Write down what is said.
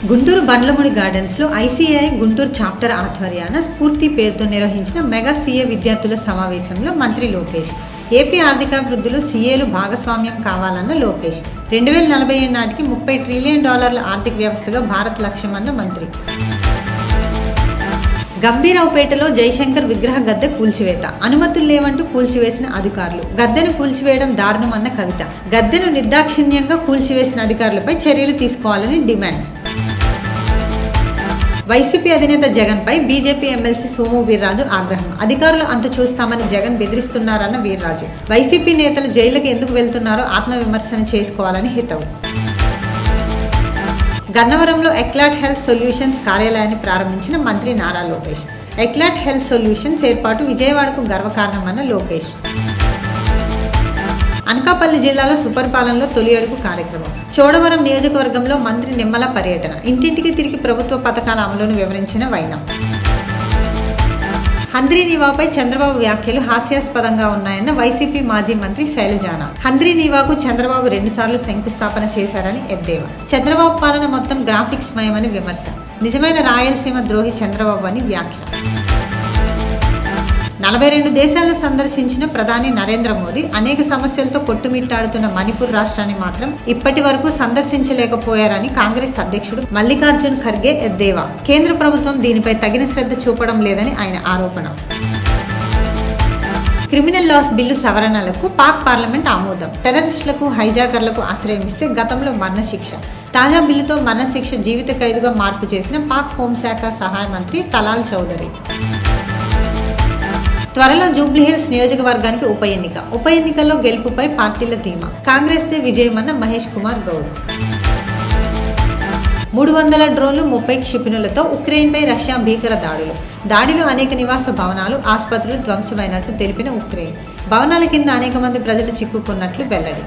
గుంటూరు బండ్లమూడి గార్డెన్స్లో ICI Guntur chapter ఆధ్వర్యాన స్ఫూర్తి పేరుతో నిర్వహించిన మెగా సీఏ విద్యార్థుల సమావేశంలో మంత్రి లోకేష్ ఏపీ ఆర్థికాభివృద్ధిలో సీఏలు భాగస్వామ్యం కావాలన్న లోకేష్ 2047 నాటికి $30 ట్రిలియన్ ఆర్థిక వ్యవస్థగా భారత్ లక్ష్యమన్న మంత్రి. గంభీరావుపేటలో జయశంకర్ విగ్రహ గద్దె కూల్చివేత, అనుమతులు లేవంటూ కూల్చివేసిన అధికారులు, గద్దెను కూల్చివేయడం దారుణమన్న కవిత, గద్దెను నిర్దాక్షిణ్యంగా కూల్చివేసిన అధికారులపై చర్యలు తీసుకోవాలని డిమాండ్. వైసీపీ అధినేత జగన్పై బీజేపీ ఎమ్మెల్సీ సోము వీర్రాజు ఆగ్రహం, అధికారులు అంతు చూస్తామని జగన్ బెదిరిస్తున్నారన్న వీర్రాజు, వైసీపీ నేతలు జైలుకు ఎందుకు వెళ్తున్నారో ఆత్మవిమర్శన చేసుకోవాలని హితవు. గన్నవరంలో ఎక్లాట్ హెల్త్ సొల్యూషన్స్ కార్యాలయాన్ని ప్రారంభించిన మంత్రి Nara Lokesh. Éclat health solutions ఏర్పాటు విజయవాడకు గర్వకారణమన్న లోకేష్. అనకాపల్లి జిల్లాలో సుపరిపాలనలో తొలి అడుగు కార్యక్రమం. చోడవరం నియోజకవర్గంలో మంత్రి నిమ్మల పర్యటన, ఇంటింటికి తిరిగి ప్రభుత్వ పథకాల అమలును వివరించిన వైనం. హంద్రీనీవాపై చంద్రబాబు వ్యాఖ్యలు హాస్యాస్పదంగా ఉన్నాయన్న వైసీపీ మాజీ మంత్రి శైలజాన. హంద్రీనీవాకు చంద్రబాబు 2 సార్లు శంకుస్థాపన చేశారని ఎద్దేవా. చంద్రబాబు పాలన మొత్తం గ్రాఫిక్స్ మయమని విమర్శ. నిజమైన రాయలసీమ ద్రోహి చంద్రబాబు అని వ్యాఖ్య. 42 దేశాలను సందర్శించిన ప్రధాని నరేంద్ర మోదీ అనేక సమస్యలతో కొట్టుమిట్టాడుతున్న మణిపూర్ రాష్ట్రాన్ని మాత్రం ఇప్పటి వరకు సందర్శించలేకపోయారని కాంగ్రెస్ అధ్యక్షుడు మల్లికార్జున్ ఖర్గే ఎద్దేవా. కేంద్ర ప్రభుత్వం దీనిపై తగిన శ్రద్ధ చూపడం లేదని ఆయన ఆరోపణ. క్రిమినల్ లాస్ బిల్లు సవరణలకు పాక్ పార్లమెంట్ ఆమోదం. టెర్రరిస్టులకు, హైజాకర్లకు ఆశ్రయమిస్తే గతంలో మరణశిక్ష. తాజా బిల్లుతో మరణశిక్ష జీవిత ఖైదుగా మార్పు చేసిన పాక్ హోంశాఖ సహాయ మంత్రి తలాల్ చౌదరి. త్వరలో జూబ్లీహిల్స్ నియోజకవర్గానికి ఉప ఎన్నికల్లో గెలుపుపై పార్టీల ధీమా. కాంగ్రెస్దే విజయమన్న మహేష్ కుమార్ గౌడ్. 300 డ్రోన్లు, 30 క్షిపణులతో ఉక్రెయిన్పై రష్యా భీకర దాడిలో అనేక నివాస భవనాలు, ఆసుపత్రులు ధ్వంసమైనట్లు తెలిపిన ఉక్రెయిన్. భవనాల కింద అనేక మంది ప్రజలు చిక్కుకున్నట్లు వెల్లడి.